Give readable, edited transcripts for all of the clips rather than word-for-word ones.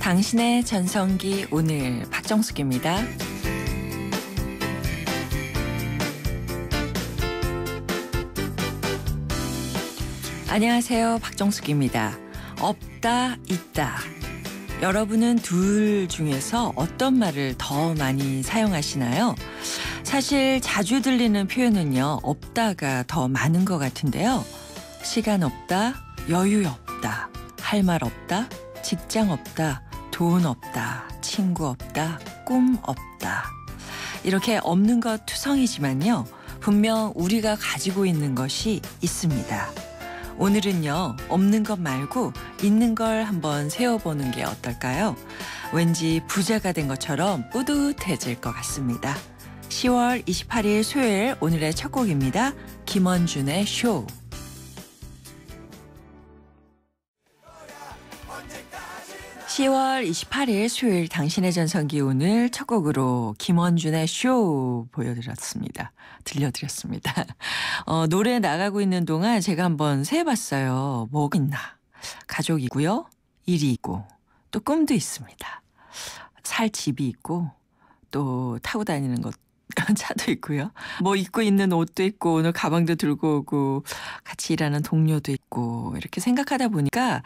당신의 전성기 오늘 박정숙입니다. 안녕하세요. 박정숙입니다. 없다, 있다. 여러분은 둘 중에서 어떤 말을 더 많이 사용하시나요? 사실 자주 들리는 표현은요, 없다가 더 많은 것 같은데요. 시간 없다, 여유 없다, 할 말 없다, 직장 없다, 돈 없다, 친구 없다, 꿈 없다. 이렇게 없는 것 투성이지만요, 분명 우리가 가지고 있는 것이 있습니다. 오늘은요, 없는 것 말고 있는 걸 한번 세워보는 게 어떨까요? 왠지 부자가 된 것처럼 뿌듯해질 것 같습니다. 10월 28일 수요일 오늘의 첫 곡입니다. 김원준의 쇼. (10월 28일) 수요일 당신의 전성기 오늘 첫 곡으로 김원준의 쇼 들려드렸습니다. 노래 나가고 있는 동안 제가 한번 세봤어요. 뭐가 있나? 가족이고요, 일이 있고, 또 꿈도 있습니다. 살 집이 있고, 또 타고 다니는 것 차도 있고요. 뭐 입고 있는 옷도 있고, 오늘 가방도 들고 오고, 같이 일하는 동료도 있고, 이렇게 생각하다 보니까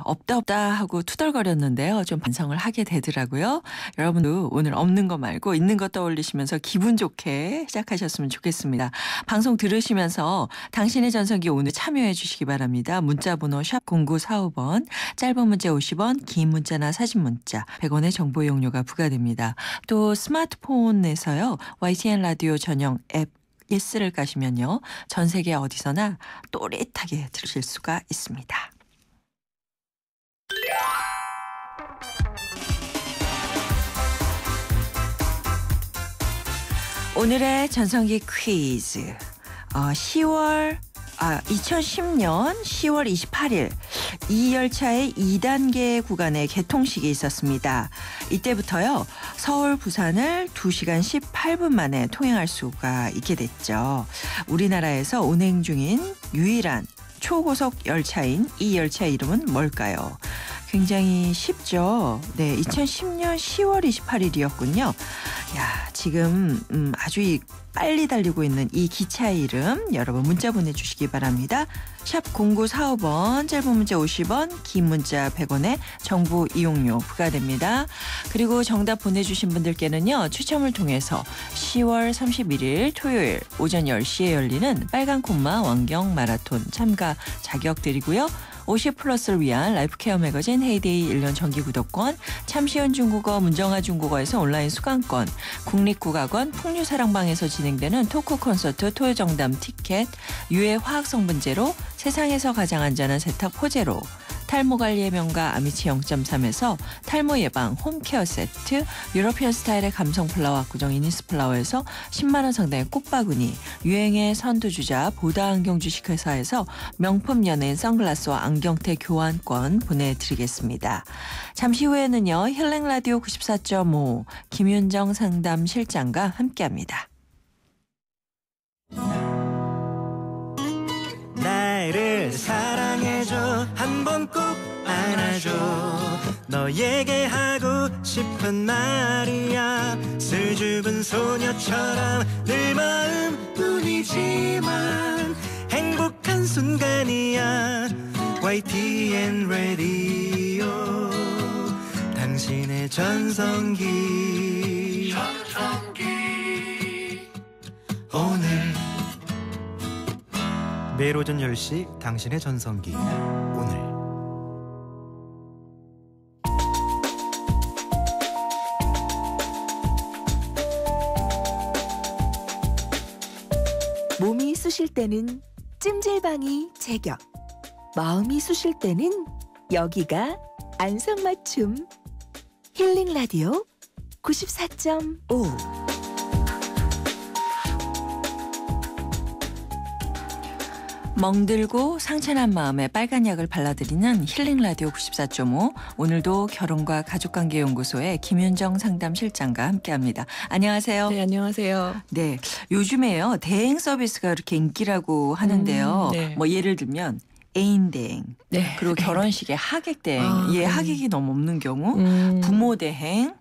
없다 하고 투덜거렸는데요. 좀 반성을 하게 되더라고요. 여러분도 오늘 없는 거 말고 있는 거 떠올리시면서 기분 좋게 시작하셨으면 좋겠습니다. 방송 들으시면서 당신의 전성기 오늘 참여해 주시기 바랍니다. 문자번호 샵 0945번, 짧은 문자 50원, 긴 문자나 사진 문자 100원의 정보 이용료가 부과됩니다. 또 스마트폰에서요, YTN 라디오 전용 앱 예스를 가시면요, 전 세계 어디서나 또릿하게 들으실 수가 있습니다. 오늘의 전성기 퀴즈. 2010년 10월 28일 이 열차의 2단계 구간의 개통식이 있었습니다. 이때부터요, 서울 부산을 2시간 18분 만에 통행할 수가 있게 됐죠. 우리나라에서 운행 중인 유일한 초고속 열차인 이 열차의 이름은 뭘까요? 굉장히 쉽죠. 네, 2010년 10월 28일이었군요. 지금 아주 빨리 달리고 있는 이 기차의 이름 여러분 문자 보내주시기 바랍니다. 샵 0945번, 짧은 문자 50원, 긴 문자 100원에 정보 이용료 부과됩니다. 그리고 정답 보내주신 분들께는요, 추첨을 통해서 10월 31일 토요일 오전 10시에 열리는 빨간 콤마 왕경 마라톤 참가 자격 드리고요. 50플러스를 위한 라이프케어 매거진 헤이데이 1년 정기 구독권, 참시연 중국어 문정아 중국어에서 온라인 수강권, 국립국악원 풍류사랑방에서 진행되는 토크 콘서트 토요정담 티켓, 유해 화학성분제로 세상에서 가장 안전한 세탁 포제로, 탈모관리의 명가 아미치 0.3에서 탈모 예방 홈케어 세트, 유러피언 스타일의 감성 플라워 압구정 이니스플라워에서 10만 원 상당의 꽃바구니, 유행의 선두주자 보다 안경 주식회사에서 명품 연예인 선글라스와 안경테 교환권 보내드리겠습니다. 잠시 후에는요, 힐링라디오 94.5 김윤정 상담실장과 함께합니다. 나를 사랑해줘, 한번 꼭 안아줘. 너에게 하고 싶은 말이야. 수줍은 소녀처럼 늘 마음뿐이지만 행복한 순간이야. YTN 라디오 당신의 전성기 오늘 매일 오전 10시 당신의 전성기 오늘. 몸이 쑤실 때는 찜질방이 제격, 마음이 쑤실 때는 여기가 안성맞춤. 힐링 라디오 94.5. 멍들고 상처난 마음에 빨간 약을 발라드리는 힐링라디오 94.5. 오늘도 결혼과 가족관계연구소의 김윤정 상담실장과 함께합니다. 안녕하세요. 네, 안녕하세요. 네, 요즘에요, 대행 서비스가 이렇게 인기라고 하는데요. 네. 뭐 예를 들면 애인 대행, 네. 그리고 결혼식에 하객 대행, 네. 하객이 너무 없는 경우, 부모 대행,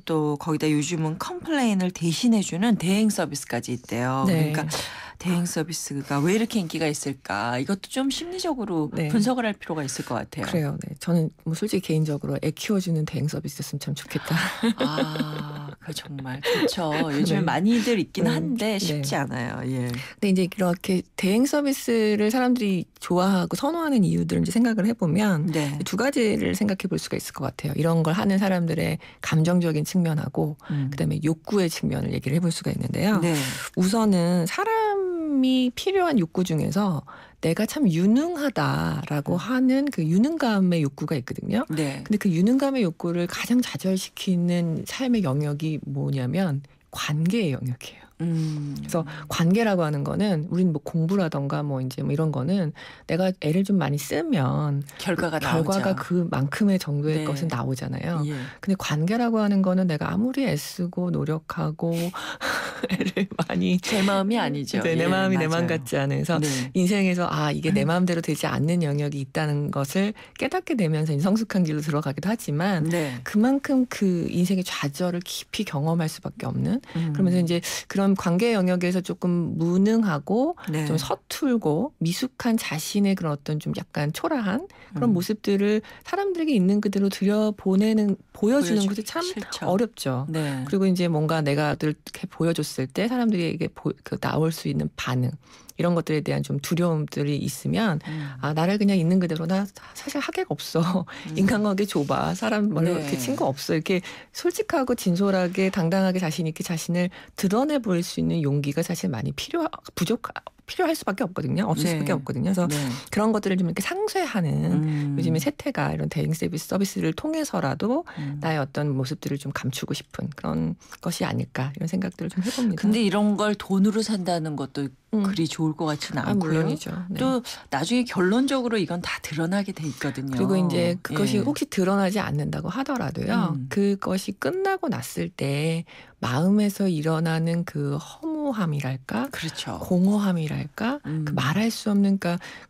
또 거기다 요즘은 컴플레인을 대신해주는 대행 서비스까지 있대요. 네. 그러니까 대행 서비스가 왜 이렇게 인기가 있을까? 이것도 좀 심리적으로 네. 분석을 할 필요가 있을 것 같아요. 그래요. 네. 저는 뭐 솔직히 개인적으로 애 키워주는 대행 서비스였으면 참 좋겠다. 그 정말 좋죠. 요즘에 네. 많이들 있긴 한데 쉽지 네. 않아요. 예. 근데 이제 이렇게 대행 서비스를 사람들이 좋아하고 선호하는 이유들을 이제 생각을 해보면 네. 두 가지를 생각해 볼 수가 있을 것 같아요. 이런 걸 하는 사람들의 감정적인 측면하고 그다음에 욕구의 측면을 얘기를 해볼 수가 있는데요. 네. 우선은 사람이 필요한 욕구 중에서 내가 참 유능하다라고 하는 그 유능감의 욕구가 있거든요. 네. 근데 그 유능감의 욕구를 가장 좌절시키는 삶의 영역이 뭐냐면 관계의 영역이에요. 그래서 관계라고 하는 거는 우리는 뭐 공부라던가 뭐 이제 뭐 이런 거는 내가 애를 좀 많이 쓰면 결과가 결과가 나오죠. 그만큼의 정도의 네. 것은 나오잖아요. 예. 근데 관계라고 하는 거는 내가 아무리 애쓰고 노력하고 애를 많이 제 마음이 아니죠. 네, 내 예, 마음이 내 마음 맞아요. 같지 않아서 네. 인생에서 이게 내 마음대로 되지 않는 영역이 있다는 것을 깨닫게 되면서 이제 성숙한 길로 들어가기도 하지만 네. 그만큼 그 인생의 좌절을 깊이 경험할 수밖에 없는 그러면서 이제 그런 관계 영역에서 조금 무능하고 네. 좀 서툴고 미숙한 자신의 그런 어떤 좀 약간 초라한 그런 모습들을 사람들에게 있는 그대로 보여주는 것이 참 싫죠. 어렵죠. 네. 그리고 이제 뭔가 내가 이렇게 보여줬을 때 사람들에게 나올 수 있는 반응 이런 것들에 대한 좀 두려움들이 있으면 나를 그냥 있는 그대로 나 사실 하객 없어. 인간관계 좁아. 사람 뭐 이렇게 네. 친구 없어. 이렇게 솔직하고 진솔하게 당당하게 자신 있게 자신을 드러내 보일 수 있는 용기가 사실 많이 필요할 수밖에 없거든요. 없을 네. 수밖에 없거든요. 그래서 네. 그런 것들을 좀 이렇게 상쇄하는 요즘에 세태가 이런 대행 서비스를 통해서라도 나의 어떤 모습들을 좀 감추고 싶은 그런 것이 아닐까 이런 생각들을 좀 해봅니다. 근데 이런 걸 돈으로 산다는 것도 그리 좋을 것 같지는 않고요. 물론이죠. 네. 또 나중에 결론적으로 이건 다 드러나게 돼 있거든요. 그리고 이제 그것이 예. 혹시 드러나지 않는다고 하더라도요. 그것이 끝나고 났을 때 마음에서 일어나는 그 허무함이랄까, 그렇죠. 공허함이랄까, 그 말할 수 없는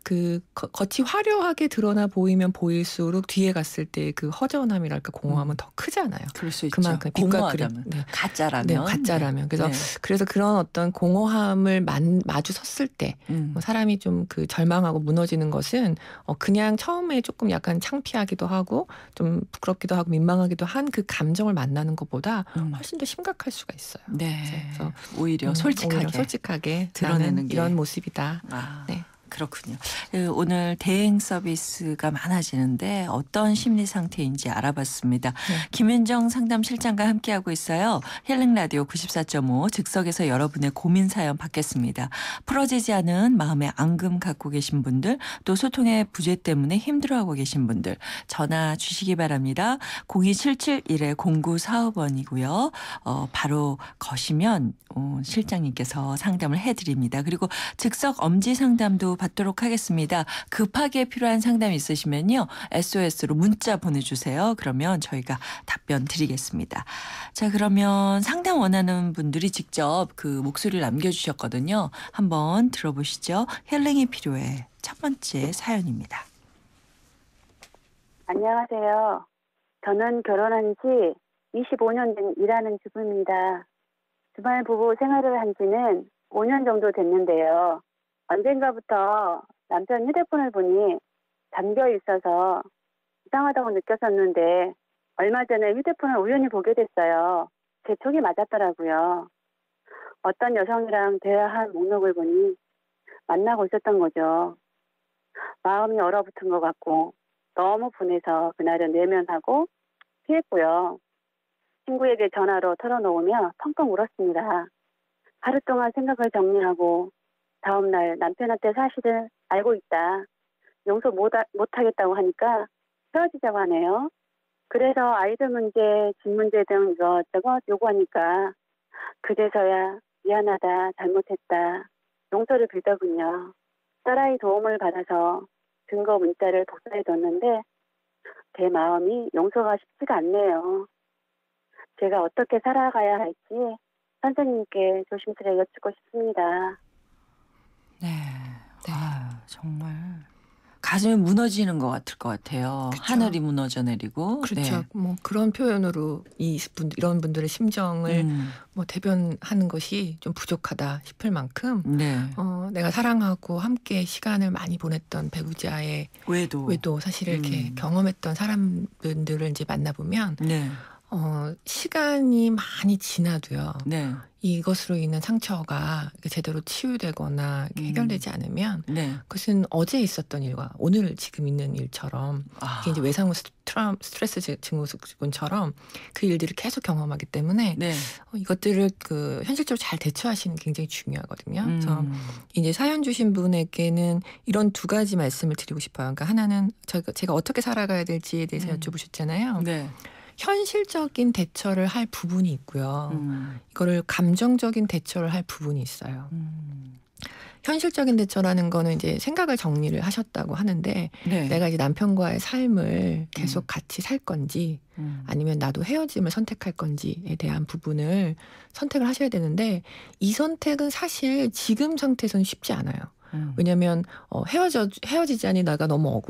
그 겉이 화려하게 드러나 보이면 보일수록 뒤에 갔을 때 그 허전함이랄까, 공허함은 더 크잖아요. 그럴 수 있죠. 그만큼 빛과 그림, 공허하다면 가짜라면. 네, 가짜라면. 그래서 네. 그래서 그런 어떤 공허함을 마주 섰을 때 뭐 사람이 좀 그 절망하고 무너지는 것은 그냥 처음에 조금 약간 창피하기도 하고 좀 부끄럽기도 하고 민망하기도 한 그 감정을 만나는 것보다 훨씬 더 심각할 수가 있어요. 네. 그래서 오히려 솔직하게 드러내는 나는 게. 이런 모습이다. 네. 그렇군요. 오늘 대행 서비스가 많아지는데 어떤 심리 상태인지 알아봤습니다. 네. 김윤정 상담실장과 함께하고 있어요. 힐링라디오 94.5 즉석에서 여러분의 고민 사연 받겠습니다. 풀어지지 않은 마음의 앙금 갖고 계신 분들 또 소통의 부재 때문에 힘들어하고 계신 분들 전화 주시기 바랍니다. 02771-0945번이고요. 바로 거시면 실장님께서 상담을 해드립니다. 그리고 즉석 엄지 상담도 받도록 하겠습니다. 급하게 필요한 상담이 있으시면요. SOS로 문자 보내주세요. 그러면 저희가 답변 드리겠습니다. 자, 그러면 상담 원하는 분들이 직접 그 목소리를 남겨주셨거든요. 한번 들어보시죠. 힐링이 필요해. 첫 번째 사연입니다. 안녕하세요. 저는 결혼한 지 25년 된 일하는 주부입니다. 주말 부부 생활을 한 지는 5년 정도 됐는데요. 언젠가부터 남편 휴대폰을 보니 잠겨 있어서 이상하다고 느꼈었는데 얼마 전에 휴대폰을 우연히 보게 됐어요. 제 촉이 맞았더라고요. 어떤 여성이랑 대화한 목록을 보니 만나고 있었던 거죠. 마음이 얼어붙은 것 같고 너무 분해서 그날은 내면하고 피했고요. 친구에게 전화로 털어놓으며 펑펑 울었습니다. 하루 동안 생각을 정리하고 다음날 남편한테 사실을 알고 있다. 용서 못하겠다고 하니까 헤어지자고 하네요. 그래서 아이들 문제, 집 문제 등 이것저것 요구하니까 그제서야 미안하다, 잘못했다, 용서를 빌더군요. 딸아이 도움을 받아서 증거 문자를 복사해뒀는데 제 마음이 용서가 쉽지가 않네요. 제가 어떻게 살아가야 할지 선생님께 조심스레 여쭙고 싶습니다. 네. 정말 가슴이 무너지는 것 같을 것 같아요. 그쵸. 하늘이 무너져 내리고. 그렇죠. 네. 뭐 그런 표현으로 이런 분들의 심정을 뭐 대변하는 것이 좀 부족하다 싶을 만큼 네. 내가 사랑하고 함께 시간을 많이 보냈던 배우자의 외도. 사실 이렇게 경험했던 사람들을 이제 만나보면 네. 시간이 많이 지나도요. 네. 이것으로 인한 상처가 제대로 치유되거나 해결되지 않으면 네. 그것은 어제 있었던 일과 오늘 지금 있는 일처럼 이게 이제 외상후 스트레스 증후군처럼 그 일들을 계속 경험하기 때문에 네. 이것들을 그 현실적으로 잘 대처하시는 게 굉장히 중요하거든요. 그래서 이제 사연 주신 분에게는 이런 두 가지 말씀을 드리고 싶어요. 그러니까 하나는 제가 어떻게 살아가야 될지에 대해서 여쭤보셨잖아요. 네. 현실적인 대처를 할 부분이 있고요. 이거를 감정적인 대처를 할 부분이 있어요. 현실적인 대처라는 거는 이제 생각을 정리를 하셨다고 하는데 네. 내가 이제 남편과의 삶을 계속 같이 살 건지 아니면 나도 헤어짐을 선택할 건지에 대한 부분을 선택을 하셔야 되는데 이 선택은 사실 지금 상태에서는 쉽지 않아요. 왜냐하면 헤어지자니 내가 너무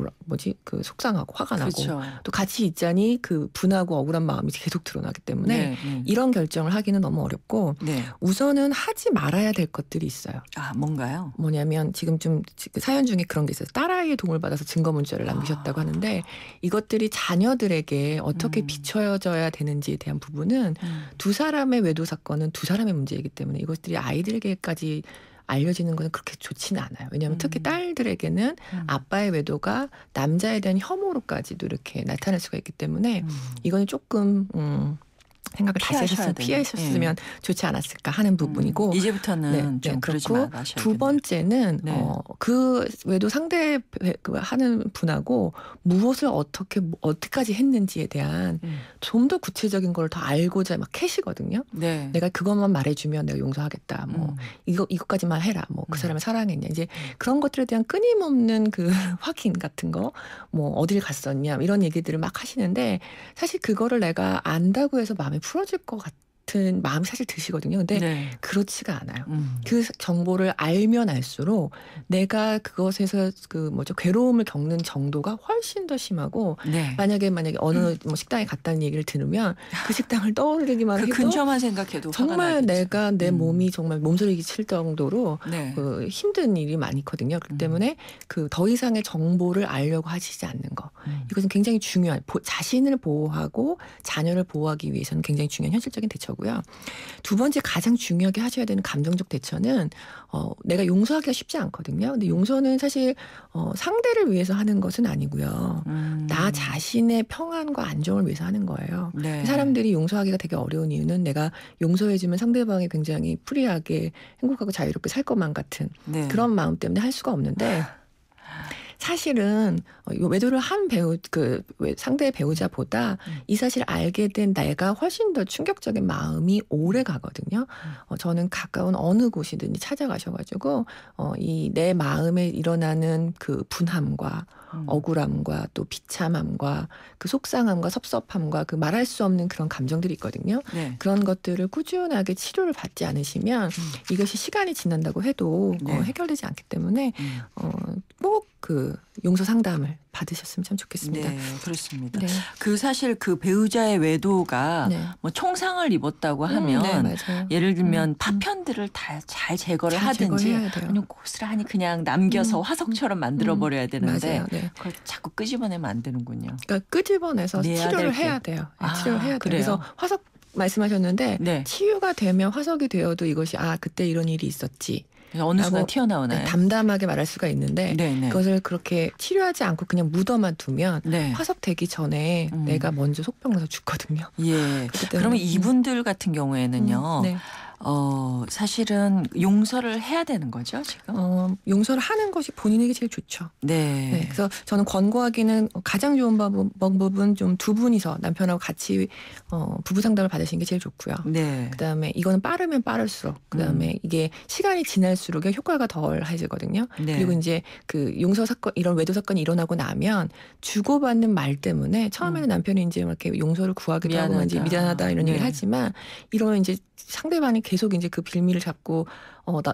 속상하고 화가 그렇죠. 나고 또 같이 있자니 그 분하고 억울한 마음이 계속 드러나기 때문에 네. 이런 결정을 하기는 너무 어렵고 네. 우선은 하지 말아야 될 것들이 있어요. 아, 뭔가요? 뭐냐면 지금 좀 사연 중에 그런 게 있어요. 딸아이의 도움을 받아서 증거문자를 남기셨다고 하는데 이것들이 자녀들에게 어떻게 비춰져야 되는지에 대한 부분은 두 사람의 외도 사건은 두 사람의 문제이기 때문에 이것들이 아이들에게까지 알려지는 것은 그렇게 좋지는 않아요. 왜냐하면 특히 딸들에게는 아빠의 외도가 남자에 대한 혐오로까지도 이렇게 나타날 수가 있기 때문에 이거는 조금 생각을 다시 피하셨으면 좋지 않았을까 하는 부분이고 이제부터는 좀 그러지 마셔야 두 번째는 그 외도 상대 하는 분하고 무엇을 어떻게까지 했는지에 대한 좀 더 구체적인 걸 더 알고자 막 캐시거든요. 네. 내가 그것만 말해주면 내가 용서하겠다. 뭐 이것까지만 해라. 뭐 그 사람을 사랑했냐. 이제 그런 것들에 대한 끊임없는 그 확인 같은 거, 뭐 어딜 갔었냐 이런 얘기들을 막 하시는데 사실 그거를 내가 안다고 해서 마음이 풀어질 것 같은 마음이 사실 드시거든요. 근데 그렇지가 않아요. 그 정보를 알면 알수록 내가 그것에서 괴로움을 겪는 정도가 훨씬 더 심하고 만약에 어느 식당에 갔다는 얘기를 들으면 그 식당을 떠올리기만 해도 근처만 생각해도 정말 내가 내 몸이 정말 몸소리가 칠 정도로 힘든 일이 많거든요. 그렇기 때문에 더 이상의 정보를 알려고 하시지 않는 거. 이것은 굉장히 중요한 자신을 보호하고 자녀를 보호하기 위해서는 굉장히 중요한 현실적인 대처고요. 두 번째 가장 중요하게 하셔야 되는 감정적 대처는 내가 용서하기가 쉽지 않거든요. 근데 용서는 사실 상대를 위해서 하는 것은 아니고요. 나 자신의 평안과 안정을 위해서 하는 거예요. 사람들이 용서하기가 되게 어려운 이유는 내가 용서해주면 상대방이 굉장히 프리하게 행복하고 자유롭게 살 것만 같은 그런 마음 때문에 할 수가 없는데 사실은 외도를 한 상대의 배우자보다 이 사실을 알게 된 내가 훨씬 더 충격적인 마음이 오래 가거든요. 저는 가까운 어느 곳이든지 찾아가셔가지고 이 내 마음에 일어나는 그 분함과 억울함과 또 비참함과 그 속상함과 섭섭함과 그 말할 수 없는 그런 감정들이 있거든요. 그런 것들을 꾸준하게 치료를 받지 않으시면 이것이 시간이 지난다고 해도 해결되지 않기 때문에 꼭 그 용서 상담을 받으셨으면 참 좋겠습니다. 네, 그렇습니다. 사실 그 배우자의 외도가 뭐 총상을 입었다고 하면 예를 들면 파편들을 다 잘 제거를 하든지 아니면 고스란히 그냥 남겨서 화석처럼 만들어 버려야 되는데 그걸 자꾸 끄집어내면 안 되는군요. 그러니까 끄집어내서 치료를 해야 돼요. 치료를 해야 돼요. 그래서 화석 말씀하셨는데 치유가 되면 화석이 되어도 이것이 그때 이런 일이 있었지. 어느 순간 튀어나오나요? 담담하게 말할 수가 있는데 그것을 그렇게 치료하지 않고 그냥 묻어만 두면 화석되기 전에 내가 먼저 속병나서 죽거든요. 그러면 이분들 같은 경우에는요. 사실은 용서를 해야 되는 거죠, 지금? 용서를 하는 것이 본인에게 제일 좋죠. 그래서 저는 권고하기는 가장 좋은 방법은 좀 두 분이서 남편하고 같이 부부 상담을 받으시는 게 제일 좋고요. 그다음에 이거는 빠르면 빠를수록 그다음에 이게 시간이 지날수록 효과가 덜해지거든요. 그리고 이제 그 용서 사건 이런 외도 사건이 일어나고 나면 주고받는 말 때문에 처음에는 남편이 이제 이렇게 용서를 구하기도 하고 이제 미안하다 이런 얘기를 하지만 이러면 이제 상대방이 계속 이제 그 빌미를 잡고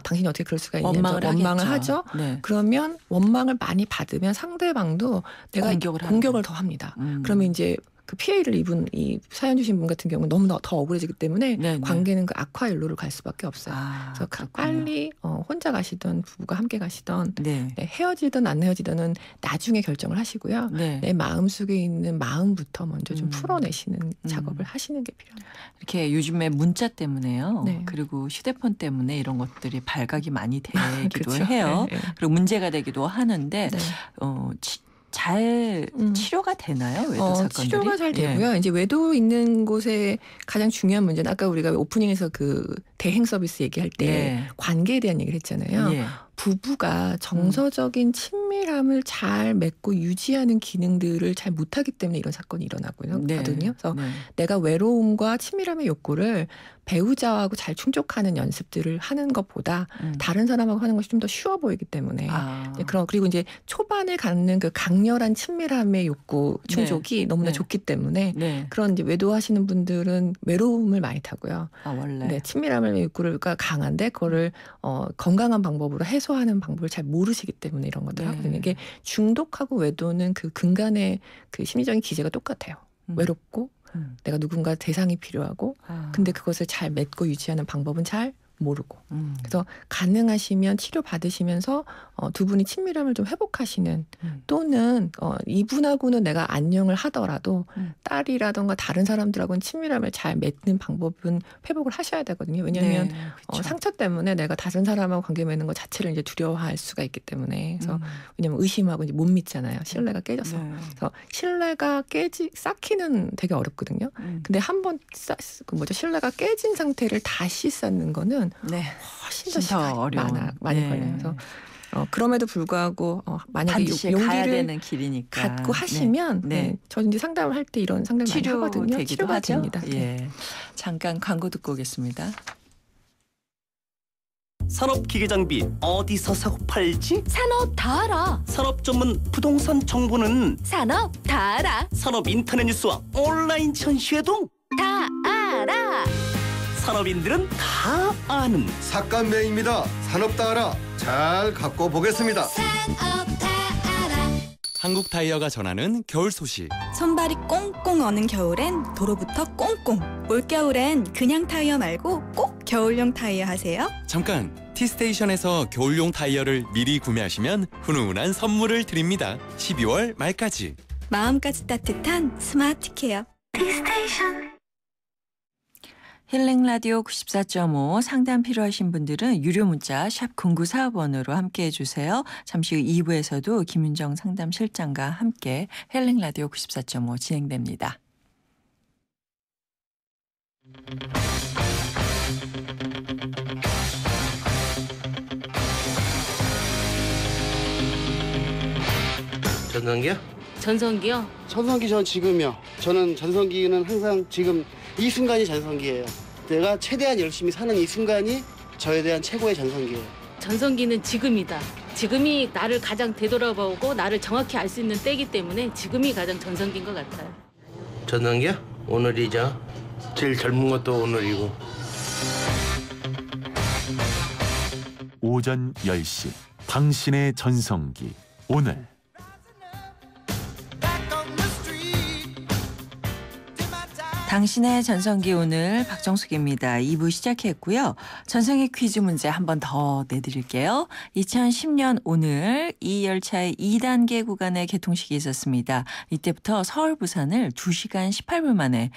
당신이 어떻게 그럴 수가 있냐 원망을 하죠. 네. 그러면 원망을 많이 받으면 상대방도 내가 공격을 더 합니다. 그러면 이제 그 피해를 입은 이 사연 주신 분 같은 경우는 너무 더 억울해지기 때문에 네네. 관계는 그 악화 일로를 갈 수밖에 없어요. 그래서 그렇군요. 빨리 혼자 가시던 부부가 함께 가시던 네. 헤어지든 안 헤어지든은 나중에 결정을 하시고요. 네. 내 마음속에 있는 마음부터 먼저 좀 풀어내시는 작업을 하시는 게 필요합니다. 이렇게 요즘에 문자 때문에요. 네. 그리고 휴대폰 때문에 이런 것들이 발각이 많이 되기도 그렇죠. 해요. 네, 네. 그리고 문제가 되기도 하는데 네. 잘 치료가 되나요? 외도 사건들이? 치료가 잘 예. 되고요. 이제 외도 있는 곳에 가장 중요한 문제는 아까 우리가 오프닝에서 그 대행 서비스 얘기할 때 네. 관계에 대한 얘기를 했잖아요. 예. 부부가 정서적인 친밀함을 잘 맺고 유지하는 기능들을 잘 못하기 때문에 이런 사건이 일어나거든요. 네. 그래서 네. 내가 외로움과 친밀함의 욕구를 배우자하고 잘 충족하는 연습들을 하는 것보다 다른 사람하고 하는 것이 좀 더 쉬워 보이기 때문에 그리고 이제 초반에 갖는 그 강렬한 친밀함의 욕구 충족이 너무나 네. 좋기 때문에 네. 그런 이제 외도하시는 분들은 외로움을 많이 타고요. 원래. 네, 친밀함의 욕구가 강한데 그거를 건강한 방법으로 해소하는 방법을 잘 모르시기 때문에 이런 것들 네. 하거든요. 이게 중독하고 외도는 그 근간의 그 심리적인 기제가 똑같아요. 외롭고 내가 누군가 대상이 필요하고 근데 그것을 잘 맺고 유지하는 방법은 잘 모르고 그래서 가능하시면 치료 받으시면서 두 분이 친밀함을 좀 회복하시는 또는 이분하고는 내가 안녕을 하더라도 딸이라던가 다른 사람들하고는 친밀함을 잘 맺는 방법은 회복을 하셔야 되거든요. 왜냐하면 네, 그렇죠. 상처 때문에 내가 다른 사람하고 관계 맺는 것 자체를 이제 두려워할 수가 있기 때문에 그래서 왜냐하면 의심하고 이제 못 믿잖아요. 신뢰가 깨져서 네. 그래서 신뢰가 쌓기는 되게 어렵거든요. 근데 한번 신뢰가 깨진 상태를 다시 쌓는 거는 네. 훨씬 더 시간이 어려운. 많이 네. 걸려요. 그래서 그럼에도 불구하고 만약에 반드시 가야 용기를 되는 길이니까. 갖고 하시면 네. 저 이제 상담을 할 때 이런 상담을 많이 하거든요. 치료가 하죠? 됩니다. 네. 예. 잠깐 광고 듣고 오겠습니다. 산업기계장비 어디서 사고 팔지? 산업 다 알아. 산업 전문 부동산 정보는 산업 다 알아. 산업 인터넷 뉴스와 온라인 전시회도 다 알아. 산업인들은 다 아는 삭감매입니다. 산업 다 알아. 잘 갖고 보겠습니다. 산업 다 알아. 한국 타이어가 전하는 겨울 소식. 손발이 꽁꽁 어는 겨울엔 도로부터 꽁꽁. 올겨울엔 그냥 타이어 말고 꼭 겨울용 타이어 하세요. 잠깐, T스테이션에서 겨울용 타이어를 미리 구매하시면 훈훈한 선물을 드립니다. 12월 말까지. 마음까지 따뜻한 스마트 케어. T스테이션. 힐링 라디오 94.5 상담 필요하신 분들은 유료 문자 샵 0945번으로 함께해 주세요. 잠시 후 2부에서도 김윤정 상담실장과 함께 힐링 라디오 94.5 진행됩니다. 전성기요? 전성기요? 전성기 전 지금이요. 저는 전성기는 항상 지금 이 순간이 전성기예요. 내가 최대한 열심히 사는 이 순간이 저에 대한 최고의 전성기예요. 전성기는 지금이다. 지금이 나를 가장 되돌아보고 나를 정확히 알 수 있는 때이기 때문에 지금이 가장 전성기인 것 같아요. 전성기요? 오늘이죠. 제일 젊은 것도 오늘이고. 오전 10시 당신의 전성기 오늘. 당신의 전성기 오늘 박정숙입니다. 2부 시작했고요. 전성기 퀴즈 문제 한 번 더 내드릴게요. 2010년 오늘 이 열차의 2단계 구간의 개통식이 있었습니다. 이때부터 서울 부산을 2시간 18분 만에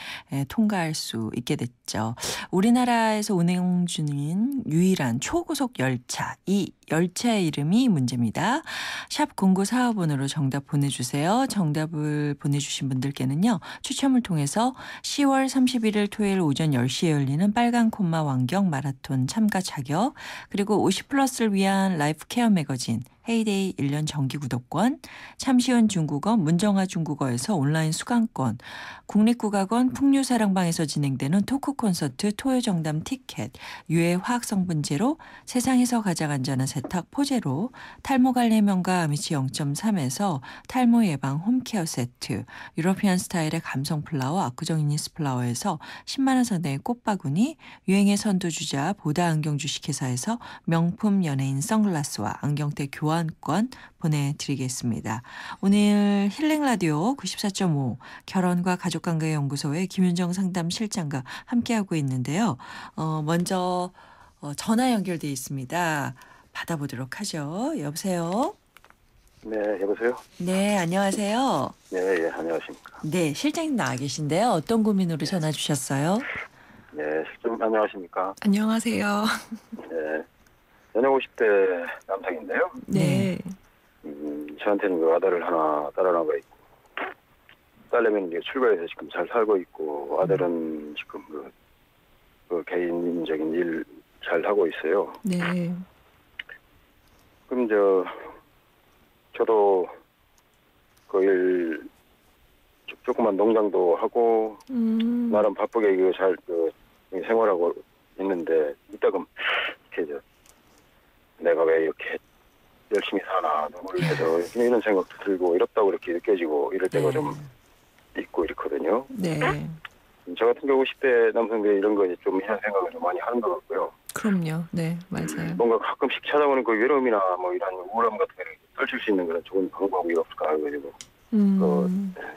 통과할 수 있게 됐죠. 우리나라에서 운행 중인 유일한 초고속 열차, 이 열차의 이름이 문제입니다. 샵 0945번으로 정답 보내주세요. 정답을 보내주신 분들께는요. 추첨을 통해서 10월 31일 토요일 오전 10시에 열리는 빨간 콤마 왕경 마라톤 참가 자격, 그리고 50플러스를 위한 라이프 케어 매거진 헤이데이 1년 정기 구독권, 참시원 중국어 문정아 중국어에서 온라인 수강권, 국립국악원 풍류사랑방에서 진행되는 토크 콘서트 토요정담 티켓, 유해 화학성분제로 세상에서 가장 안전한 세탁 포제로, 탈모관리 해명가 아미치 0.3에서 탈모 예방 홈케어 세트, 유러피안 스타일의 감성 플라워 압구정 이니스 플라워에서 10만 원 상당의 꽃바구니, 유행의 선두주자 보다 안경 주식회사에서 명품 연예인 선글라스와 안경테 교환권 보내드리겠습니다. 오늘 힐링라디오 94.5 결혼과 가족관계연구소의 김윤정 상담실장과 함께하고 있는데요. 먼저 전화 연결돼 있습니다. 받아보도록 하죠. 여보세요? 네, 여보세요? 네, 안녕하세요. 네, 예, 안녕하십니까. 네, 실장님 나와 계신데요. 어떤 고민으로 전화 주셨어요? 네, 실장 안녕하십니까. 안녕하세요. 네, 연애 50대 남성인데요. 네. 저한테는 그 아들을 하나, 딸 하나가 있고, 딸내미는 이제 출가해서 지금 잘 살고 있고, 아들은 지금 그 개인적인 일 잘 하고 있어요. 네. 그럼 저도 그 일 조그만 농장도 하고 나름 바쁘게 이거 잘 생활하고 있는데 이따금 이렇게 내가 왜 이렇게 열심히 사나 누구를 위해서 이런 생각도 들고 이렇다고 이렇게 느껴지고 이럴 때가 좀 있고 이렇거든요. 네. 저 같은 경우 10대 남성들이 이런 거 좀 이런 생각을 좀 많이 하는 것 같고요. 그럼요. 네, 맞아요. 뭔가 가끔씩 찾아오는 그 외로움이나 뭐 이런 우울함 같은 걸 떨칠 수 있는 그런 좋은 방법이 없을까 해가지고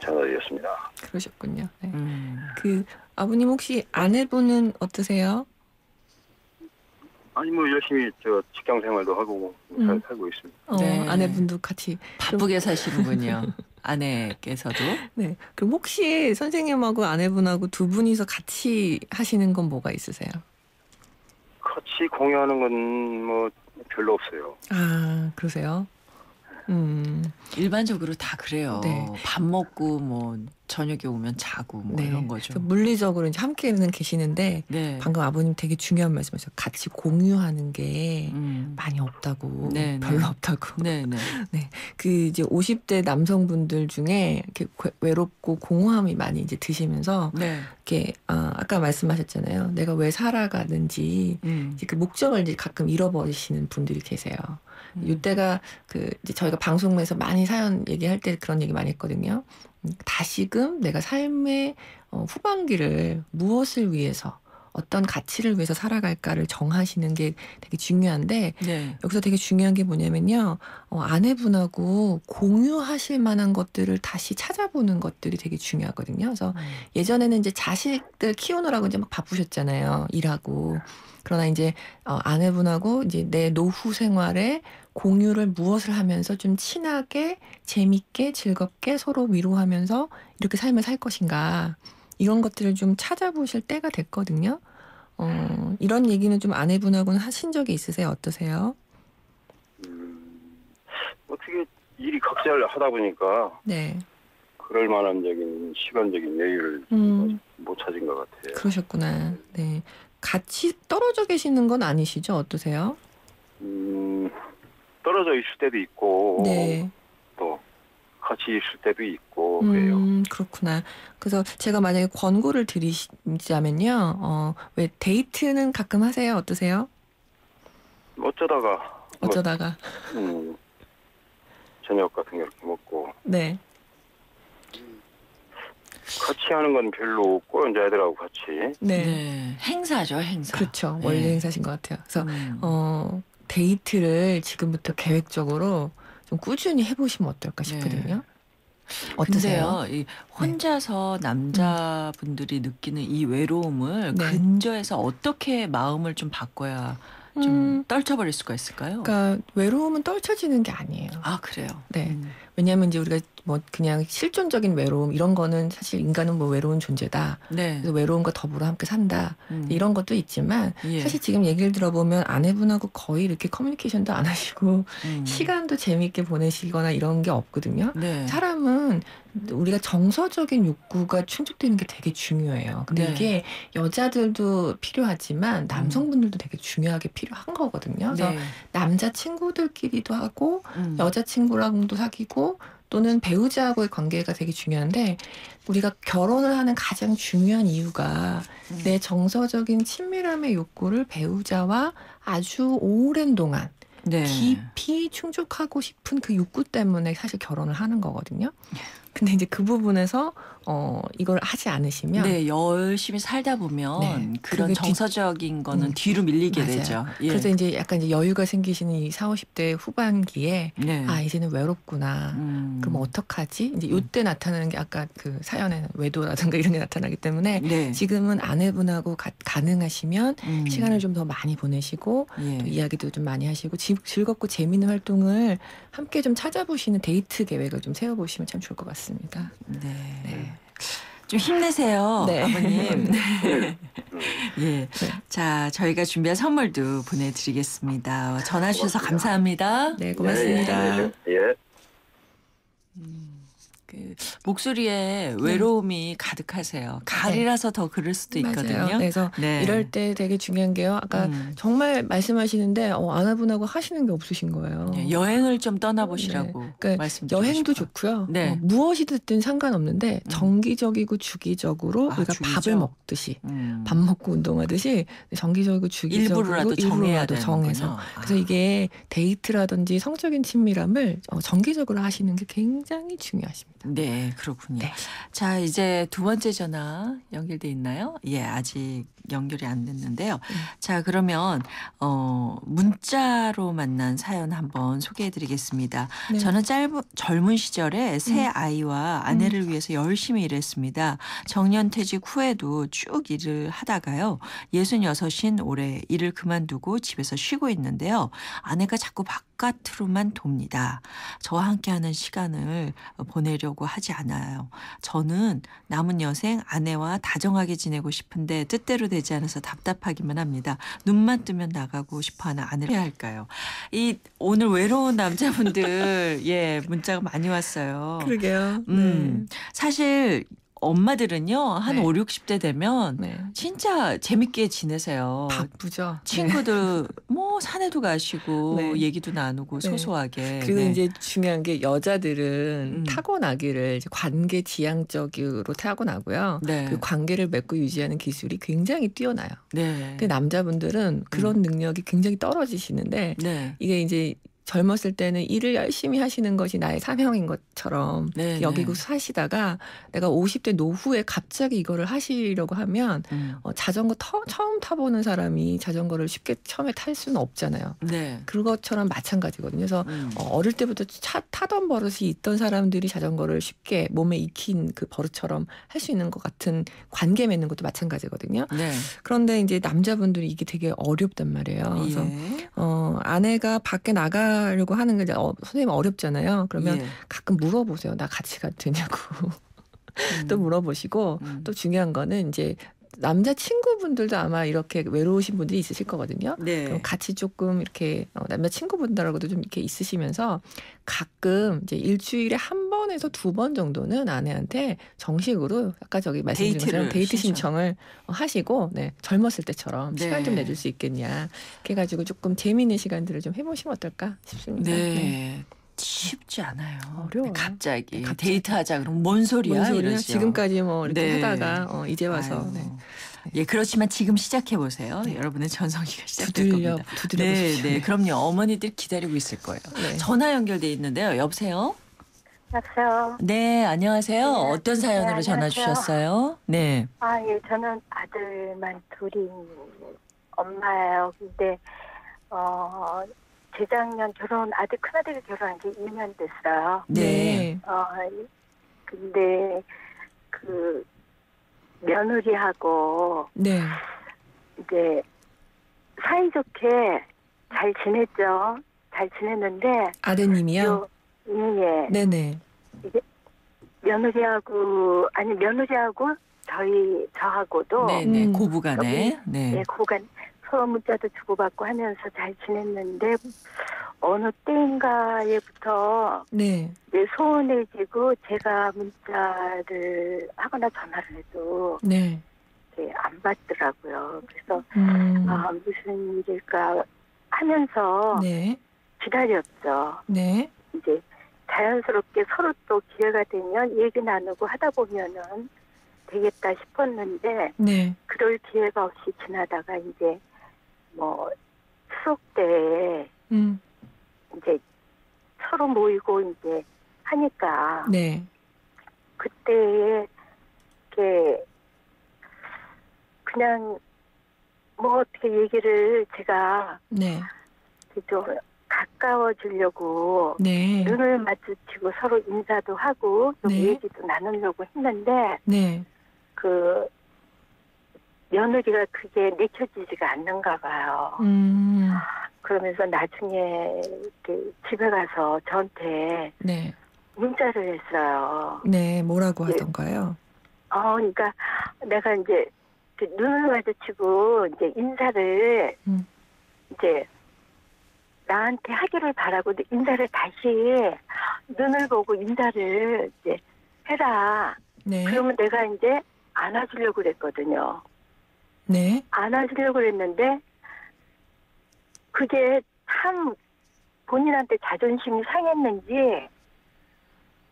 전화드렸습니다. 그러셨군요. 네. 그 아버님 혹시 아내분은 어떠세요? 아니 뭐 열심히 직장 생활도 하고 잘 살고 있습니다. 네. 아내분도 같이 바쁘게 사시는군요. 아내께서도. 네. 그럼 혹시 선생님하고 아내분하고 두 분이서 같이 하시는 건 뭐가 있으세요? 같이 공유하는 건 뭐 별로 없어요. 아, 그러세요? 일반적으로 다 그래요. 네. 밥 먹고 뭐 저녁에 오면 자고 뭐 네. 이런 거죠. 물리적으로 이제 함께는 계시는데 네. 방금 아버님 되게 중요한 말씀하셨어요. 같이 공유하는 게 많이 없다고, 네, 별로 네. 없다고. 네, 네. 네, 그 이제 50대 남성분들 중에 이렇게 외롭고 공허함이 많이 이제 드시면서 네. 이렇게 아까 말씀하셨잖아요. 내가 왜 살아가는지 이제 그 목적을 이제 가끔 잃어버리시는 분들이 계세요. 이때가 그 이제 저희가 방송에서 많이 사연 얘기할 때 그런 얘기 많이 했거든요. 다시금 내가 삶의 후반기를 무엇을 위해서 어떤 가치를 위해서 살아갈까를 정하시는 게 되게 중요한데 네. 여기서 되게 중요한 게 뭐냐면요. 아내분하고 공유하실 만한 것들을 다시 찾아보는 것들이 되게 중요하거든요. 그래서 예전에는 이제 자식들 키우느라고 이제 막 바쁘셨잖아요. 일하고. 그러나 이제 아내분하고 이제 내 노후 생활에 공유를 무엇을 하면서 좀 친하게 재밌게 즐겁게 서로 위로하면서 이렇게 삶을 살 것인가 이런 것들을 좀 찾아보실 때가 됐거든요. 이런 얘기는 좀 아내분하고는 하신 적이 있으세요? 어떠세요? 어떻게 일이 각자를 하다 보니까 네. 그럴 만한 시간적인 여유를 못 찾은 것 같아요. 그러셨구나. 네. 같이 떨어져 계시는 건 아니시죠? 어떠세요? 떨어져 있을 때도 있고 네. 또 같이 있을 때도 있고 그래요. 그렇구나. 그래서 제가 만약에 권고를 드리자면요. 왜 데이트는 가끔 하세요? 어떠세요? 어쩌다가 저녁 같은 거 이렇게 먹고 네. 같이 하는 건 별로 없고 이제 애들하고 같이 네. 네. 행사죠, 행사. 그렇죠. 네. 원래 행사신 것 같아요. 그래서 데이트를 지금부터 계획적으로 좀 꾸준히 해보시면 어떨까 싶거든요. 네. 어떠세요? 근데요, 이 혼자서 남자분들이 느끼는 이 외로움을 네. 근저에서 어떻게 마음을 좀 바꿔야 좀 떨쳐버릴 수가 있을까요? 그러니까 외로움은 떨쳐지는 게 아니에요. 아, 그래요? 네. 왜냐하면 이제 우리가 뭐 그냥 실존적인 외로움 이런 거는 사실 인간은 뭐 외로운 존재다. 네. 그래서 외로움과 더불어 함께 산다. 이런 것도 있지만 예. 사실 지금 얘기를 들어보면 아내분하고 거의 이렇게 커뮤니케이션도 안 하시고 시간도 재미있게 보내시거나 이런 게 없거든요. 네. 사람은 우리가 정서적인 욕구가 충족되는 게 되게 중요해요. 근데 네. 이게 여자들도 필요하지만 남성분들도 되게 중요하게 필요한 거거든요. 그래서 네. 남자 친구들끼리도 하고 여자 친구랑도 사귀고 또는 배우자하고의 관계가 되게 중요한데 우리가 결혼을 하는 가장 중요한 이유가 내 정서적인 친밀함의 욕구를 배우자와 아주 오랜 동안 네. 깊이 충족하고 싶은 그 욕구 때문에 사실 결혼을 하는 거거든요. 근데 이제 그 부분에서 이걸 하지 않으시면 네, 열심히 살다 보면 네, 그런 그게 정서적인 거는 뒤로 밀리게 맞아요. 되죠. 예. 그래서 이제 약간 이제 여유가 생기시는 이 40, 50대 후반기에 네. 아 이제는 외롭구나. 그럼 어떡하지? 이제 이때 나타나는 게 아까 그 사연에는 외도라든가 이런 게 나타나기 때문에 네. 지금은 아내분하고 가능하시면 시간을 좀 더 많이 보내시고 예. 또 이야기도 좀 많이 하시고 즐겁고 재미있는 활동을 함께 좀 찾아보시는 데이트 계획을 좀 세워보시면 참 좋을 것 같습니다. 네. 좀 힘내세요, 네. 아버님. 네. 예. 네. 자, 저희가 준비한 선물도 보내드리겠습니다. 전화 주셔서 감사합니다. 네, 고맙습니다. 예. 그 목소리에 외로움이 가득하세요. 가을이라서 더 그럴 수도 있거든요. 맞아요. 그래서 네. 이럴 때 되게 중요한 게요. 아까 정말 말씀하시는데 아내분하고 하시는 게 없으신 거예요. 네, 여행을 좀 떠나보시라고 그러니까 말씀드리고 여행도 싶어요. 좋고요. 네. 무엇이 됐든 상관없는데 정기적이고 주기적으로 우리가 주기적. 밥을 먹듯이 밥 먹고 운동하듯이 정기적이고 주기적으로 일부라도 정해서 그래서 이게 데이트라든지 성적인 친밀함을 정기적으로 하시는 게 굉장히 중요하십니다. 네, 그렇군요. 네. 자, 이제 두 번째 전화 연결돼 있나요? 예, 아직 연결이 안 됐는데요. 자, 그러면 문자로 만난 사연 한번 소개해드리겠습니다. 네. 저는 젊은 시절에 새 아이와 아내를 위해서 열심히 일했습니다. 정년퇴직 후에도 쭉 일을 하다가요. 66인 올해 일을 그만두고 집에서 쉬고 있는데요. 아내가 자꾸 바깥으로만 돕니다. 저와 함께하는 시간을 보내려고 하지 않아요. 저는 남은 여생 아내와 다정하게 지내고 싶은데 뜻대로 되지 않아서 답답하기만 합니다. 눈만 뜨면 나가고 싶어하는 아내를 해야 할까요? 오늘 외로운 남자분들 예 문자가 많이 왔어요. 그러게요. 사실 엄마들은요 한 네. 5, 60대 되면 네. 진짜 재밌게 지내세요. 바쁘죠. 친구들 뭐 산에도 가시고 네. 얘기도 나누고 네. 소소하게. 그리고 네. 이제 중요한 게 여자들은 타고나기를 이제 관계 지향적으로 타고나고요. 네. 그 관계를 맺고 유지하는 기술이 굉장히 뛰어나요. 네. 근데 남자분들은 그런 능력이 굉장히 떨어지시는데 네. 이게 이제 젊었을 때는 일을 열심히 하시는 것이 나의 사명인 것처럼 네, 여기고 네. 사시다가 내가 50대 노후에 갑자기 이거를 하시려고 하면 자전거 처음 타보는 사람이 자전거를 쉽게 처음에 탈 수는 없잖아요. 네. 그것처럼 마찬가지거든요. 그래서 어릴 때부터 타던 버릇이 있던 사람들이 자전거를 쉽게 몸에 익힌 그 버릇처럼 할 수 있는 것 같은 관계 맺는 것도 마찬가지거든요. 네. 그런데 이제 남자분들이 이게 되게 어렵단 말이에요. 그래서 예. 아내가 밖에 나가려고 하는 게 선생님 어렵잖아요. 그러면 예. 가끔 물어보세요. 나 같이 가도 되냐고. 또 물어보시고 또 중요한 거는 이제 남자 친구분들도 아마 이렇게 외로우신 분들이 있으실 거거든요. 네. 그럼 같이 조금 이렇게 남자 친구분들하고도 좀 이렇게 있으시면서 가끔 이제 일주일에 한 번에서 두 번 정도는 아내한테 정식으로 아까 저기 말씀드린 것처럼 데이트 신청을 하시고 젊었을 때처럼 시간 좀 내줄 수 있겠냐. 그래 가지고 조금 재미있는 시간들을 좀 해보시면 어떨까 싶습니다. 네. 쉽지 않아요. 어려워요. 갑자기 데이트하자 그러면 뭔 소리야? 이러죠. 지금까지 뭐 이렇게 하다가 이제 와서. 예, 그렇지만 지금 시작해 보세요. 여러분의 전성기가 시작될 겁니다. 두드려 보십시오. 네, 그럼요. 어머니들 기다리고 있을 거예요. 전화 연결돼 있는데요. 여보세요? 여보세요? 네, 안녕하세요. 네, 어떤 사연으로 전화 안녕하세요. 주셨어요? 네. 예, 저는 아들만 둘인 엄마예요. 근데 재작년 아들 큰아들이 결혼한 지 2년 됐어요. 네. 근데 그 며느리하고 이제 사이좋게 잘 지냈죠. 잘 지냈는데 아드님이요? 예. 네네. 이게 며느리하고 저하고도 네네 고부간에 네. 고부간 서로 문자도 주고받고 하면서 잘 지냈는데 어느 때인가에부터 네. 소원해지고 제가 문자를 하거나 전화를 해도 네. 안 받더라고요. 그래서 무슨 일일까 하면서 네. 기다렸죠. 네. 이제 자연스럽게 서로 또 기회가 되면 얘기 나누고 하다 보면은 되겠다 싶었는데 네. 그럴 기회가 없이 지나다가 이제 뭐 추석 때 이제 서로 모이고 이제 하니까 네. 그때에 이렇게 그냥 뭐 어떻게 얘기를 제가 네. 좀 가까워지려고 네. 눈을 마주치고 서로 인사도 하고 좀 네. 얘기도 나누려고 했는데 네. 그 며느리가 그게 내켜지지가 않는가 봐요. 그러면서 나중에 이렇게 집에 가서 저한테 네. 문자를 했어요. 네. 뭐라고 하던가요? 그러니까 내가 이제 눈을 마주치고 이제 인사를 이제 나한테 하기를 바라고 인사를 다시 눈을 보고 인사를 이제 해라. 네. 그러면 내가 이제 안아주려고 그랬거든요. 네. 안아주려고 그랬는데 그게 참 본인한테 자존심이 상했는지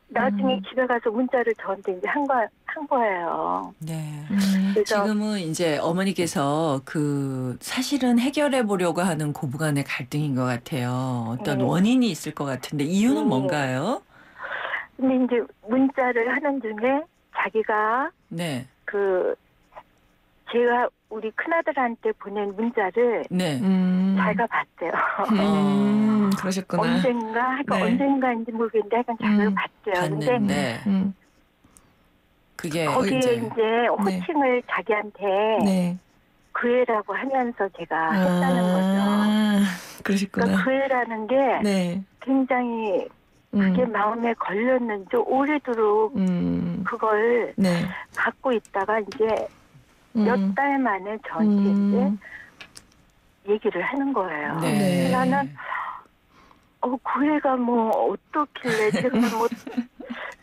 나중에 집에 가서 문자를 저한테 이제 한 거예요. 네. 그래서 지금은 이제 어머니께서 사실은 해결해 보려고 하는 고부간의 갈등인 것 같아요. 어떤 원인이 있을 것 같은데 이유는 뭔가요? 근데 이제 문자를 하는 중에 자기가 네. 제가 우리 큰아들한테 보낸 문자를 네. 자기가 봤대요. 그러셨구나. 언젠가인지 모르겠는데 약간 자기가 봤대요. 근데 그게 거기에 이제 호칭을 자기한테 그 애라고 하면서 제가 했다는 거죠. 그러셨구나. 그러니까 그 애라는 게 굉장히 그게 마음에 걸렸는지 오래도록 그걸 갖고 있다가 이제 몇 달 만에 저한테 이제 얘기를 하는 거예요. 네. 나는 그 애가 뭐 어떻길래 제가 뭐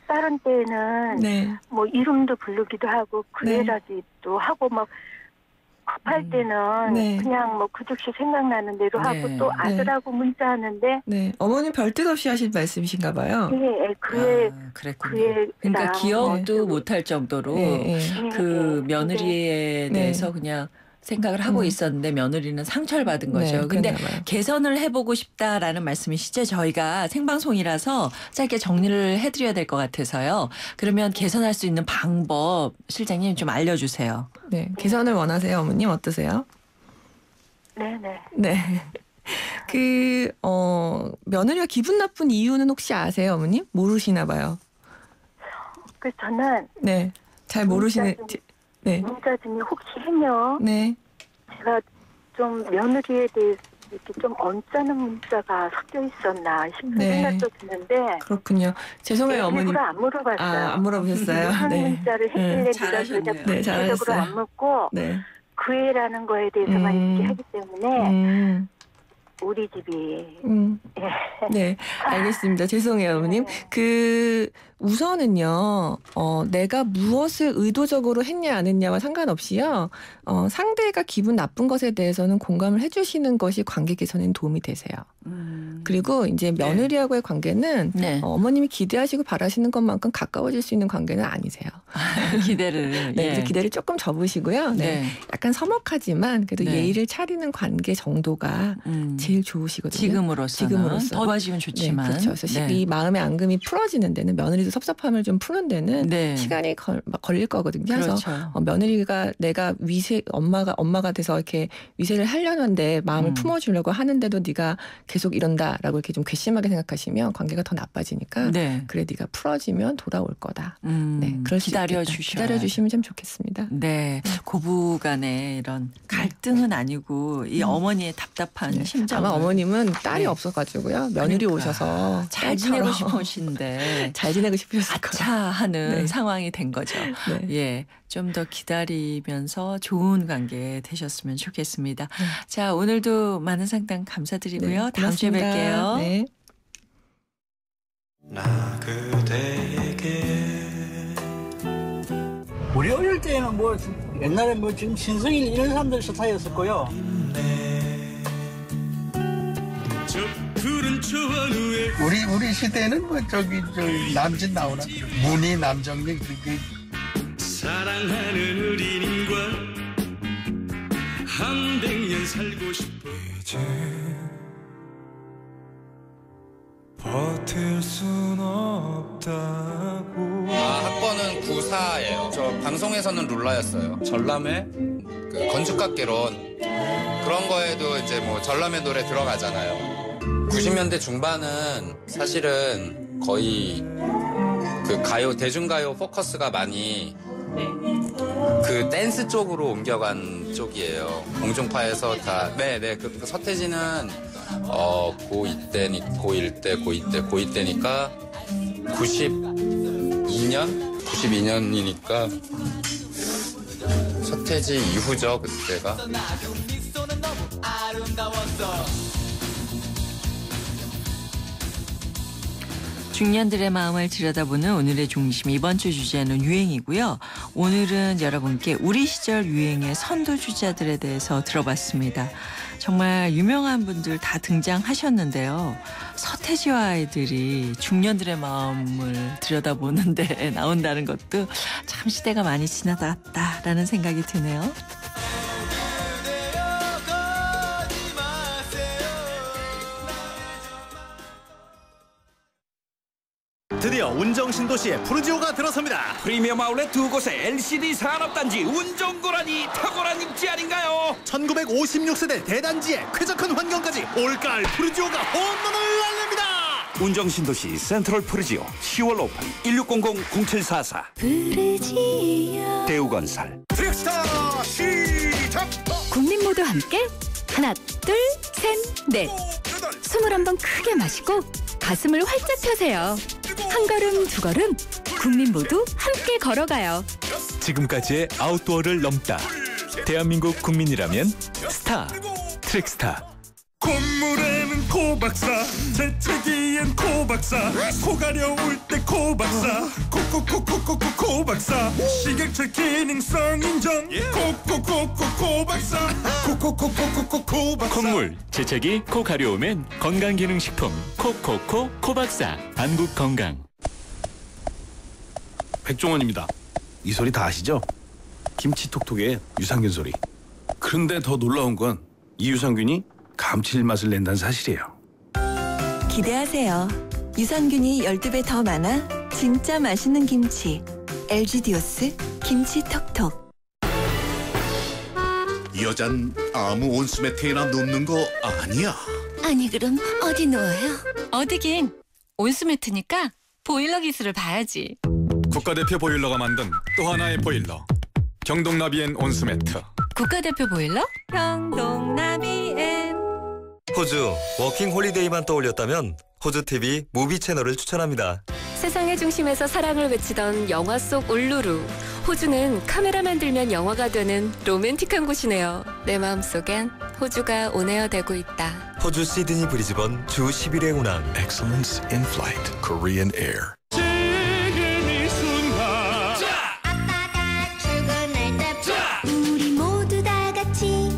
다른 때는 뭐 이름도 부르기도 하고 그 애라기도 하고 막 급할 때는 그냥 뭐 그 즉시 생각나는 대로 하고 또 아들하고 문자하는데 어머님 별뜻 없이 하신 말씀이신가 봐요. 네, 그랬군요. 그러니까 기억도 못할 정도로 그 며느리에 대해서 그냥 생각을 하고 있었는데 며느리는 상처를 받은 거죠. 근데 개선을 해보고 싶다라는 말씀이시죠? 저희가 생방송이라서 짧게 정리를 해드려야 될 것 같아서요. 그러면 개선할 수 있는 방법 실장님 좀 알려주세요. 네, 개선을 원하세요, 어머님 어떠세요? 네네. 네. 며느리가 기분 나쁜 이유는 혹시 아세요, 어머님? 모르시나 봐요. 저는 잘 모르시는. 문자 중에 혹시 해요? 제가 좀 며느리에 대해서 이렇게 좀 언짢은 문자가 섞여 있었나 싶은 생각도 드는데. 그렇군요. 죄송해요, 어머님. 일부러 안 물어봤어요. 안 물어보셨어요? 무슨 문자를 했길래 잘하셨네요. 구체적으로 안 묻고 그 애라는 거에 대해서만 얘기하기 때문에 우리 집이 네, 알겠습니다. 죄송해요, 어머님. 우선은요, 내가 무엇을 의도적으로 했냐 안 했냐와 상관없이요, 상대가 기분 나쁜 것에 대해서는 공감을 해주시는 것이 관계 개선에 도움이 되세요. 그리고 이제 며느리하고의 관계는 어머님이 기대하시고 바라시는 것만큼 가까워질 수 있는 관계는 아니세요. 기대를. 이제 기대를 조금 접으시고요. 약간 서먹하지만 그래도 예의를 차리는 관계 정도가 제일 좋으시거든요. 지금으로서는 더 좋아지면 좋지만. 그렇죠. 그래서 이 마음의 앙금이 풀어지는 데는 며느리도 섭섭함을 좀 푸는 데는 시간이 걸릴 거거든요. 그래서 며느리가 내가 엄마가 돼서 이렇게 위세를 하려는데 마음을 품어주려고 하는데도 네가 계속 이런다 거다라고 이렇게 좀 괘씸하게 생각하시면 관계가 더 나빠지니까 네. 그래 네가 풀어지면 돌아올 거다. 네, 그럴 수 있겠다. 기다려주시면 좀 좋겠습니다. 네, 고부간의 이런 갈등은 아니고 이 어머니의 답답한 심정. 아마 어머님은 딸이 없어가지고요. 며느리 오셔서 잘 지내고 싶으신데 잘 지내고 싶으셨을 거예요. 아차하는 상황이 된 거죠. 예, 좀 더 기다리면서 좋은 관계 되셨으면 좋겠습니다. 자, 오늘도 많은 상담 감사드리고요. 다음 주에 뵐게요. 네. 나 그대에게 우리 어릴 때는 뭐 옛날에 뭐 지금 신성일 이런 사람들 스타일이었을 거요. 우리 시대는 뭐 저기 남진 나오나 문희 남정리 그게 사랑하는 어린이과 한 100년 살고 싶어 이제 버틸 순 없다고. 학번은 94예요. 저 방송에서는 룰라였어요. 전람회 그 건축학개론 그런 거에도 이제 뭐 전람회 노래 들어가잖아요. 90년대 중반은 사실은 거의 그 가요 대중가요 포커스가 많이 그 댄스 쪽으로 옮겨간 쪽이에요. 공중파에서 다 그 서태지는 고2 때니까 92년이니까 서태지 이후죠 그때가. 중년들의 마음을 들여다보는 오늘의 중심, 이번 주 주제는 유행이고요. 오늘은 여러분께 우리 시절 유행의 선두주자들에 대해서 들어봤습니다. 정말 유명한 분들 다 등장하셨는데요. 서태지와 아이들이 중년들의 마음을 들여다보는데 나온다는 것도 참 시대가 많이 지나갔다라는 생각이 드네요. 드디어 운정신도시에 푸르지오가 들어섭니다. 프리미엄 아울렛 두 곳에 LCD 산업단지 운정고라니 탁월한 입지 아닌가요? 1956세대 대단지에 쾌적한 환경까지 올가을 푸르지오가 홈런을 날립니다. 운정신도시 센트럴 푸르지오 10월 오픈 1600-0744 푸르지오 대우건설. 트릭스타 시작. 국민 모두 함께 하나 둘 셋 넷 21번 크게 마시고 가슴을 활짝 펴세요. 한 걸음 두 걸음 국민 모두 함께 걸어가요. 지금까지의 아웃도어를 넘다. 대한민국 국민이라면 스타 트릭스타. 콧물에는 코박사, 재채기엔 코박사, 코 가려울 때 코박사, 코박사, 식약처 기능성 인정, 코박사, 코박사. 콧물, 재채기, 코 가려움엔 건강기능식품 코박사. 한국건강. 백종원입니다. 이 소리 다 아시죠? 김치톡톡의 유산균 소리. 그런데 더 놀라운 건 이 유산균이 감칠맛을 낸다는 사실이에요. 기대하세요. 유산균이 12배 더 많아 진짜 맛있는 김치. LG 디오스 김치톡톡. 여잔 아무 온수매트에나 눕는 거 아니야. 아니 그럼 어디 누워요? 어디긴 온수매트니까 보일러 기술을 봐야지. 국가대표 보일러가 만든 또 하나의 보일러. 경동나비엔 온수매트. 국가대표 보일러? 경동나비엔. 호주 워킹 홀리데이만 떠올렸다면 호주TV 무비 채널을 추천합니다. 세상의 중심에서 사랑을 외치던 영화 속 울루루. 호주는 카메라만 들면 영화가 되는 로맨틱한 곳이네요. 내 마음속엔 호주가 온에어되고 있다. 호주 시드니 브리즈번 주 10일의 운항. Excellence in Flight Korean Air. 우리 모두 다 같이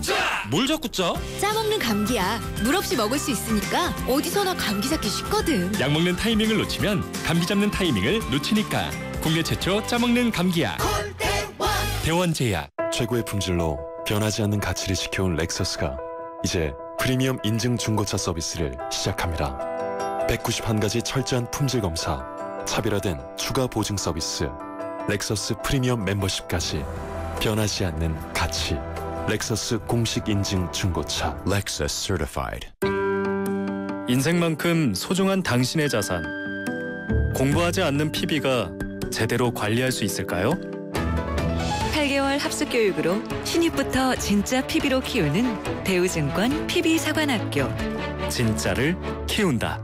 뭘 자꾸 짜? 짜먹는 감기야. 물 없이 먹을 수 있으니까 어디서나 감기 잡기 쉽거든. 약 먹는 타이밍을 놓치면 감기 잡는 타이밍을 놓치니까. 국내 최초 짜먹는 감기약 대원제약. 최고의 품질로 변하지 않는 가치를 지켜온 렉서스가 이제 프리미엄 인증 중고차 서비스를 시작합니다. 191가지 철저한 품질 검사, 차별화된 추가 보증 서비스, 렉서스 프리미엄 멤버십까지 변하지 않는 가치. 렉서스 공식 인증 중고차. Lexus Certified. 인생만큼 소중한 당신의 자산. 공부하지 않는 PB가 제대로 관리할 수 있을까요? 8개월 합숙 교육으로 신입부터 진짜 PB로 키우는 대우증권 PB사관학교. 진짜를 키운다.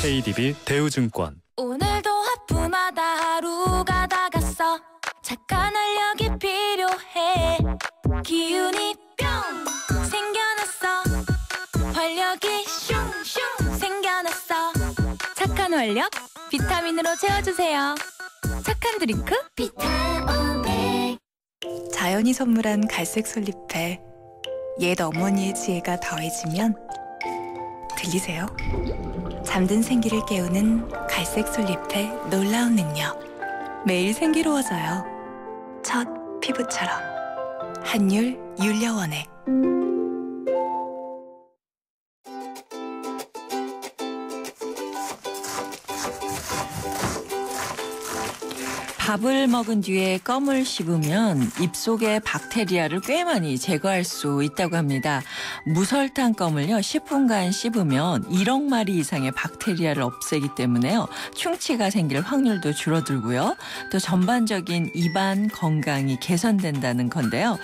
KDB 대우증권. 오늘도 하품하다 하루가 다 갔어. 착한 활력이 필요해. 기운이 뿅 생겨났어. 활력이 슝슝 생겨났어. 착한 활력 비타민으로 채워주세요. 착한 드링크 비타오백. 자연이 선물한 갈색 솔잎에 옛 어머니의 지혜가 더해지면 들리세요? 잠든 생기를 깨우는 갈색 솔잎의 놀라운 능력. 매일 생기로워져요. 첫 피부처럼. 한율 율려원액. 밥을 먹은 뒤에 껌을 씹으면 입속의 박테리아를 꽤 많이 제거할 수 있다고 합니다. 무설탕 껌을요 10분간 씹으면 1억 마리 이상의 박테리아를 없애기 때문에요. 충치가 생길 확률도 줄어들고요. 또 전반적인 입안 건강이 개선된다는 건데요.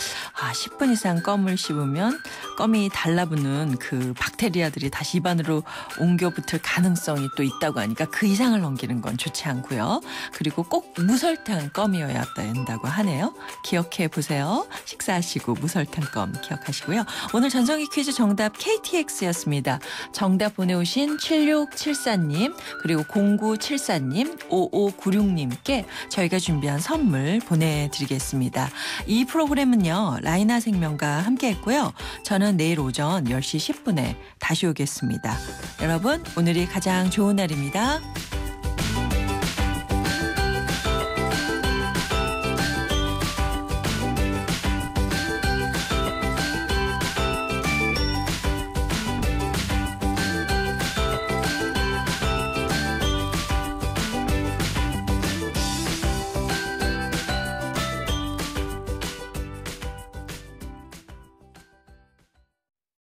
10분 이상 껌을 씹으면 껌이 달라붙는 그 박테리아들이 다시 입안으로 옮겨 붙을 가능성이 또 있다고 하니까 그 이상을 넘기는 건 좋지 않고요. 그리고 꼭 무설탕 껌이어야 된다고 하네요. 기억해 보세요. 식사하시고 무설탕 껌 기억하시고요. 오늘 전성기 퀴즈 정답 KTX였습니다. 정답 보내오신 7674님 그리고 0974님 5596님께 저희가 준비한 선물 보내드리겠습니다. 이 프로그램은요. 라이나 생명과 함께했고요. 저는 내일 오전 10시 10분에 다시 오겠습니다. 여러분 오늘이 가장 좋은 날입니다.